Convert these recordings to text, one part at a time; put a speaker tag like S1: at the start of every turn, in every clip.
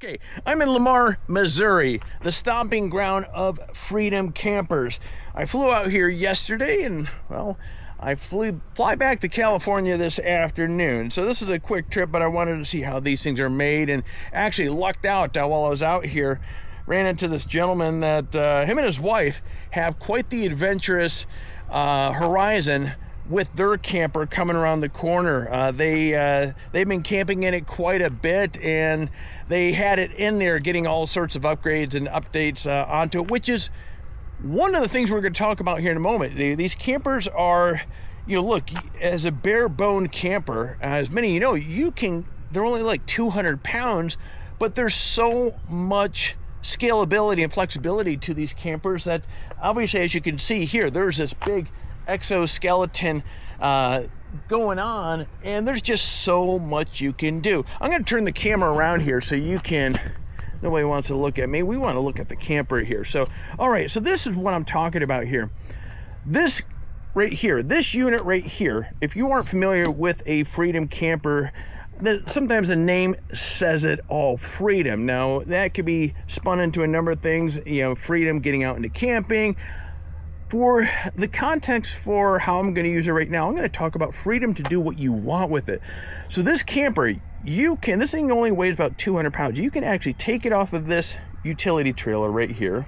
S1: Okay, I'm in Lamar, Missouri, the stomping ground of Freedom Campers. I flew out here yesterday and, well, I fly back to California this afternoon. So this is a quick trip, but I wanted to see how these things are made, and actually lucked out while I was out here. Ran into this gentleman that him and his wife have quite the adventurous horizon with their camper coming around the corner. They've been camping in it quite a bit, and they had it in there getting all sorts of upgrades and updates onto it, which is one of the things we're going to talk about here in a moment. These campers are, look, as a bare bone camper, as many you know, they're only like 200 pounds, but there's so much scalability and flexibility to these campers that obviously, as you can see here, there's this big exoskeleton going on, and there's just so much you can do. I'm going to turn the camera around here so you can, nobody wants to look at me, we want to look at the camper here. So all right, so this is what I'm talking about here. This right here, this unit right here, if you aren't familiar with a Freedom camper, sometimes the name says it all, Freedom. Now that could be spun into a number of things, freedom, getting out into camping. For the context for how I'm going to use it right now, I'm going to talk about freedom to do what you want with it. So this camper, this thing only weighs about 200 pounds. You can actually take it off of this utility trailer right here,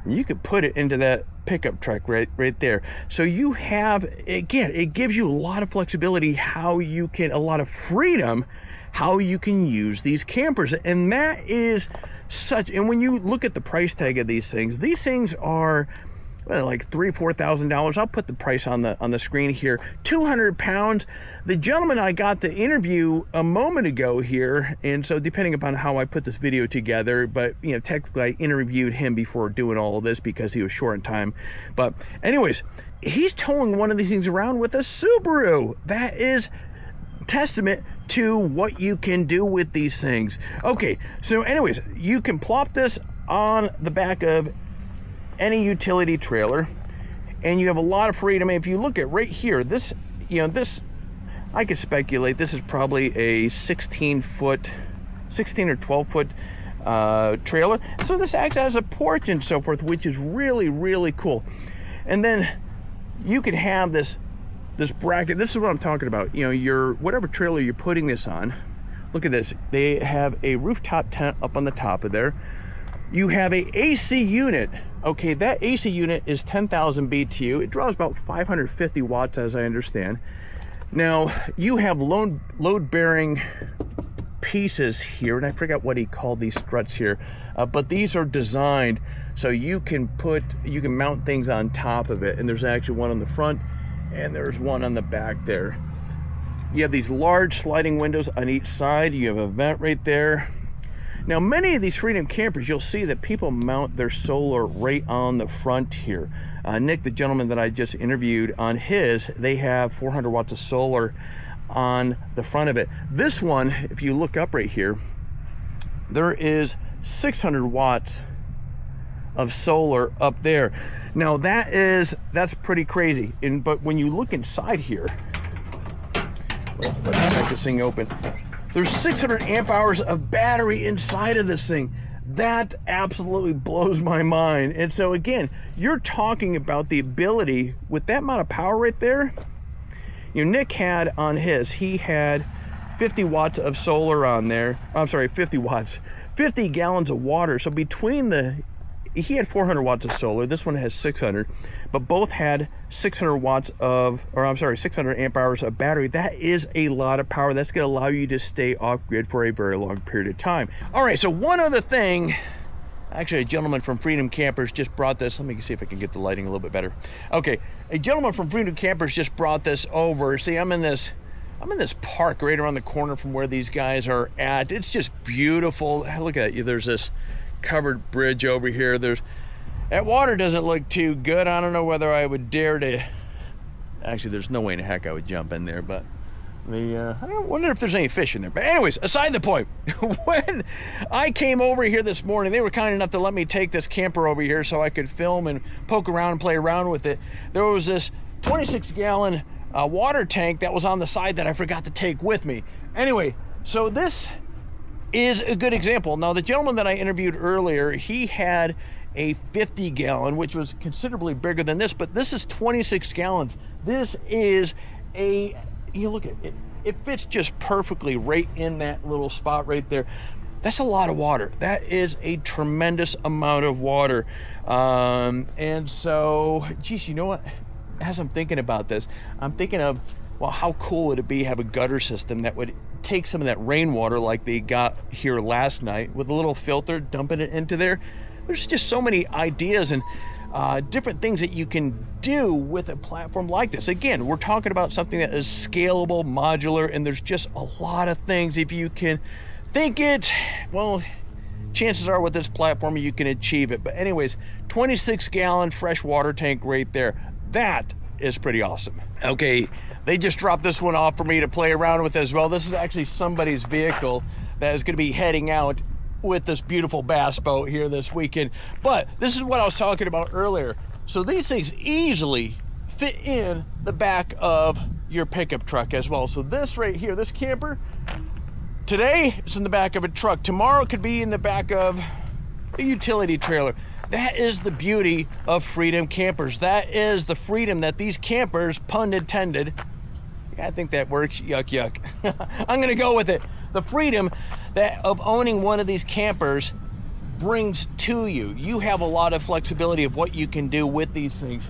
S1: and you can put it into that pickup truck right there. So you have, again, it gives you a lot of flexibility, a lot of freedom, how you can use these campers. And that is and when you look at the price tag of these things are like $3,000-4,000. I'll put the price on the screen here. 200 pounds. The gentleman I got to interview a moment ago here, and so depending upon how I put this video together, but technically I interviewed him before doing all of this because he was short in time. But anyways, he's towing one of these things around with a Subaru. That is testament to what you can do with these things. Okay, so anyways, you can plop this on the back of any utility trailer, and you have a lot of freedom. If you look at right here, this I could speculate this is probably a 16 or 12 foot trailer. So this acts as a porch and so forth, which is really, really cool. And then you can have this bracket. This is what I'm talking about. Your whatever trailer you're putting this on. Look at this. They have a rooftop tent up on the top of there. You have a AC unit. Okay, that AC unit is 10,000 BTU. It draws about 550 watts, as I understand. Now, you have load-bearing pieces here, and I forgot what he called these struts here, but these are designed so you can mount things on top of it, and there's actually one on the front, and there's one on the back there. You have these large sliding windows on each side. You have a vent right there. Now, many of these Freedom campers, you'll see that people mount their solar right on the front here. Nick, the gentleman that I just interviewed on his, they have 400 watts of solar on the front of it. This one, if you look up right here, there is 600 watts of solar up there. Now that's pretty crazy. But when you look inside here, let's crack this thing open. There's 600 amp hours of battery inside of this thing. That absolutely blows my mind. And so again, you're talking about the ability with that amount of power right there. Nick had on his, he had 50 watts of solar on there. I'm sorry, 50 watts, 50 gallons of water. So he had 400 watts of solar. This one has 600, but both had 600 amp hours of battery. That is a lot of power. That's going to allow you to stay off grid for a very long period of time. All right, so one other thing, actually a gentleman from Freedom Campers just brought this. Let me see if I can get the lighting a little bit better. Okay, a gentleman from Freedom Campers just brought this over. See, I'm in this park right around the corner from where these guys are at. It's just beautiful. Look at you. There's this covered bridge over here. That water doesn't look too good. I don't know whether I would dare to. Actually, there's no way in the heck I would jump in there, but I wonder if there's any fish in there. But anyways, aside the point, when I came over here this morning, they were kind enough to let me take this camper over here so I could film and poke around and play around with it. There was this 26-gallon water tank that was on the side that I forgot to take with me. Anyway, so this is a good example. Now, the gentleman that I interviewed earlier, he had a 50-gallon, which was considerably bigger than this, but this is 26 gallons. This is a, you look at it, it fits just perfectly right in that little spot right there. That's a lot of water. That is a tremendous amount of water. And so, geez, you know what? As I'm thinking about this, I'm thinking of, well, how cool would it be to have a gutter system that would take some of that rainwater like they got here last night with a little filter, dumping it into there. There's just so many ideas and different things that you can do with a platform like this. Again, we're talking about something that is scalable, modular, and there's just a lot of things. If you can think it, well, chances are with this platform you can achieve it. But anyways, 26-gallon fresh water tank right there. That is pretty awesome. Okay, they just dropped this one off for me to play around with as well. This is actually somebody's vehicle that is going to be heading out with this beautiful bass boat here this weekend. But this is what I was talking about earlier. So these things easily fit in the back of your pickup truck as well. So this right here, this camper, today it's in the back of a truck. Tomorrow it could be in the back of a utility trailer. That is the beauty of Freedom campers. That is the freedom that these campers, pun intended, I think that works, yuck, yuck. I'm gonna go with it. The freedom that of owning one of these campers brings to you. You have a lot of flexibility of what you can do with these things.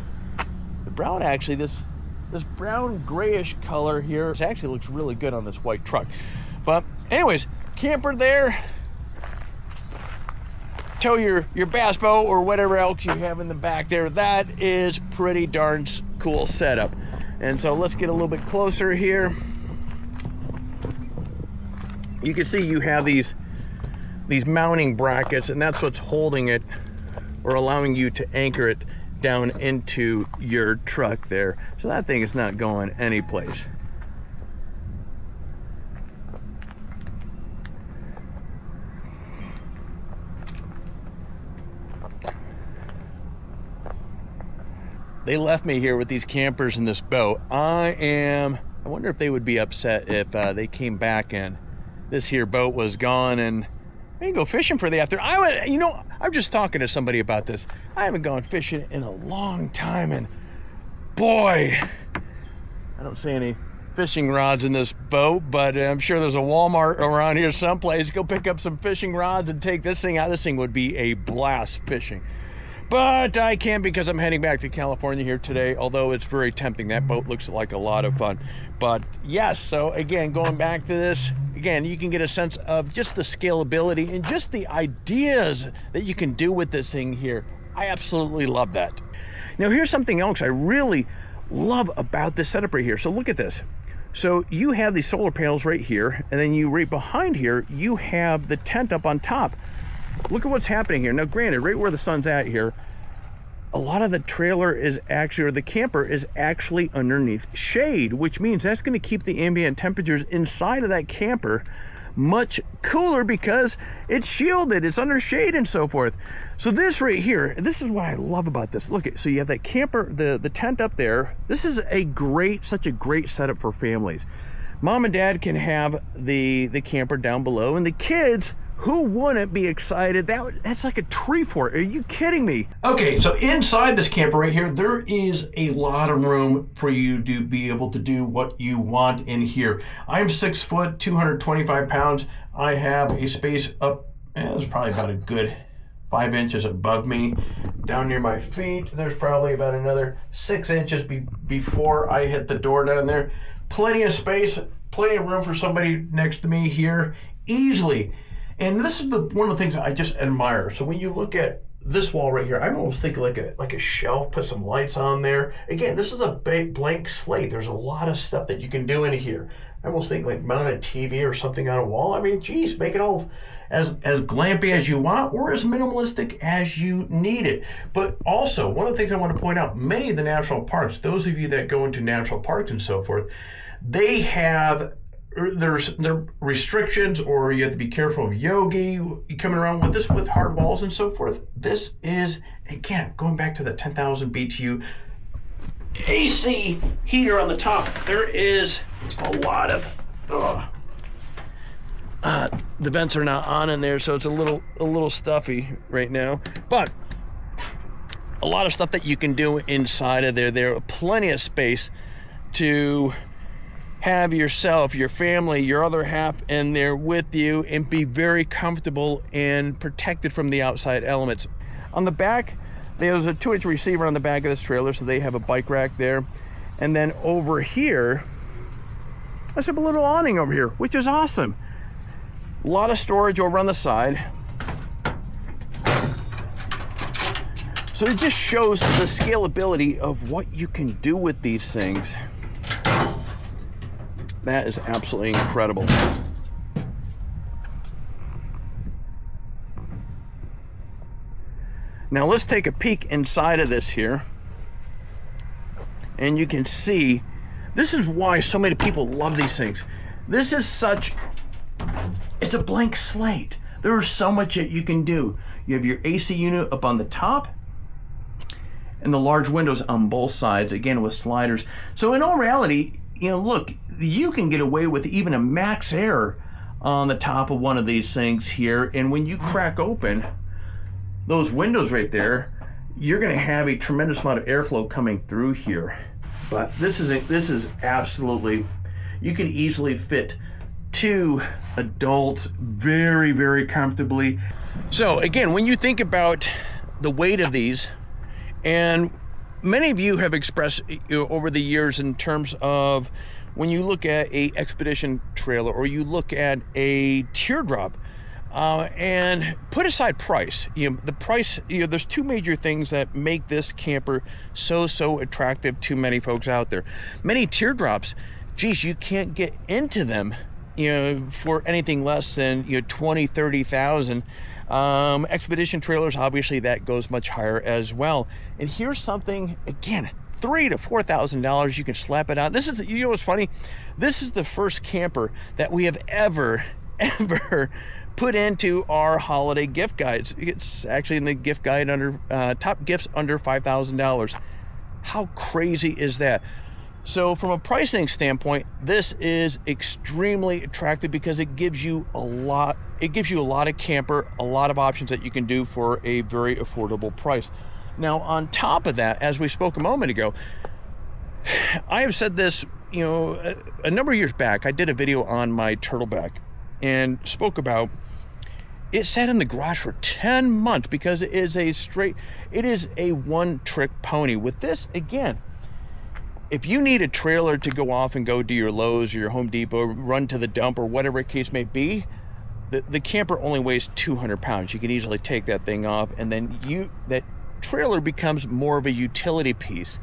S1: The brown, actually, this brown grayish color here, this actually looks really good on this white truck. But anyways, camper there. Tow your bass boat or whatever else you have in the back there. That is pretty darn cool setup. And so let's get a little bit closer here. You can see you have these mounting brackets, and that's what's holding it or allowing you to anchor it down into your truck there. So that thing is not going anyplace. They left me here with these campers in this boat. I wonder if they would be upset if they came back and this here boat was gone and they can go fishing for the afternoon. You know, I'm just talking to somebody about this. I haven't gone fishing in a long time, and boy, I don't see any fishing rods in this boat, but I'm sure there's a Walmart around here someplace. Go pick up some fishing rods and take this thing out. This thing would be a blast fishing. But I can't because I'm heading back to California here today, although it's very tempting. That boat looks like a lot of fun. But yes, so again, going back to this, again, you can get a sense of just the scalability and just the ideas that you can do with this thing here. I absolutely love that. Now, here's something else I really love about this setup right here. So look at this. So you have these solar panels right here, and then right behind here, you have the tent up on top. Look at what's happening here. Now, granted, right where the sun's at here, a lot of the trailer is actually, or the camper is actually underneath shade, which means that's going to keep the ambient temperatures inside of that camper much cooler because it's shielded, it's under shade and so forth. So this right here, this is what I love about this. Look at, so you have that camper, the tent up there. This is such a great setup for families. Mom and dad can have the camper down below, and the kids, who wouldn't be excited? That's like a tree fort. Are you kidding me? Okay, so inside this camper right here, there is a lot of room for you to be able to do what you want in here. I'm 6 foot, 225 pounds. I have a space up, it's probably about a good 5 inches above me. Down near my feet, there's probably about another 6 inches before I hit the door down there. Plenty of space, plenty of room for somebody next to me here, easily. And this is one of the things I just admire. So when you look at this wall right here, I'm almost thinking like a shelf, put some lights on there. Again, this is a big blank slate. There's a lot of stuff that you can do in here. I almost think like mount a TV or something on a wall. I mean, geez, make it all as glampy as you want or as minimalistic as you need it. But also, one of the things I want to point out, many of the national parks, those of you that go into national parks and so forth, they have there are restrictions, or you have to be careful of yogi coming around with this with hard walls and so forth. This is, again, going back to the 10,000 BTU AC heater on the top. There is a lot of The vents are not on in there, so it's a little stuffy right now. But a lot of stuff that you can do inside of there. There are plenty of space to have yourself, your family, your other half in there with you and be very comfortable and protected from the outside elements. On the back, there's a 2-inch receiver on the back of this trailer, so they have a bike rack there. And then over here, there's a little awning over here, which is awesome. A lot of storage over on the side. So it just shows the scalability of what you can do with these things. That is absolutely incredible. Now let's take a peek inside of this here. And you can see, this is why so many people love these things. This is it's a blank slate. There is so much that you can do. You have your AC unit up on the top and the large windows on both sides, again with sliders. So in all reality, look, you can get away with even a max air on the top of one of these things here, and when you crack open those windows right there, you're going to have a tremendous amount of airflow coming through here. But this is absolutely, you can easily fit 2 adults very, very comfortably. So again, when you think about the weight of these, and many of you have expressed over the years in terms of when you look at a expedition trailer or you look at a teardrop, and put aside price, the price, there's 2 major things that make this camper so attractive to many folks out there. Many teardrops, geez, you can't get into them, for anything less than 20-30,000. Expedition trailers, obviously that goes much higher as well. And here's something, again, $3,000 to $4,000, you can slap it on. This is, what's funny? This is the first camper that we have ever put into our holiday gift guides. It's actually in the gift guide under top gifts under $5,000. How crazy is that? So from a pricing standpoint, this is extremely attractive because it gives you a lot. It gives you a lot of camper, a lot of options that you can do for a very affordable price. Now, on top of that, as we spoke a moment ago, I have said this, a number of years back. I did a video on my turtleback and spoke about it sat in the garage for 10 months because it is a one-trick pony. With this, again, if you need a trailer to go off and go do your Lowe's or your Home Depot, run to the dump or whatever the case may be, the camper only weighs 200 pounds. You can easily take that thing off, and then that trailer becomes more of a utility piece.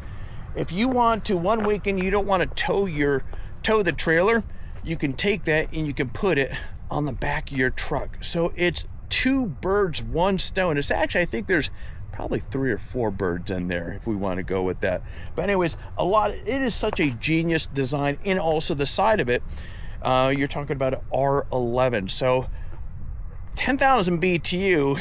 S1: If you want to, one weekend, you don't want to tow the trailer, you can take that and you can put it on the back of your truck. So it's 2 birds, 1 stone. It's actually, I think there's probably 3 or 4 birds in there if we want to go with that. But anyways, it is such a genius design. And also the side of it, you're talking about an R11. So 10,000 BTU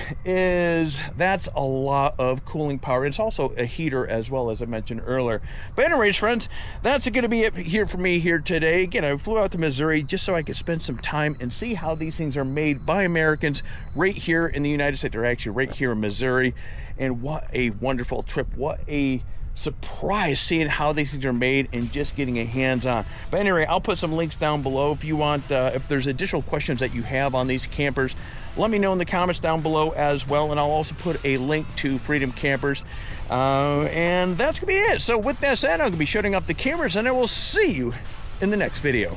S1: that's a lot of cooling power. It's also a heater as well, as I mentioned earlier. But anyways, friends, that's going to be it here for me here today. Again, I flew out to Missouri just so I could spend some time and see how these things are made by Americans right here in the United States. They're actually right here in Missouri. And what a wonderful trip. What a surprise seeing how these things are made and just getting a hands-on. But anyway, I'll put some links down below if you want, if there's additional questions that you have on these campers, let me know in the comments down below as well, and I'll also put a link to Freedom Campers. And that's gonna be it. So with that said, I'm gonna be shutting off the cameras, and I will see you in the next video.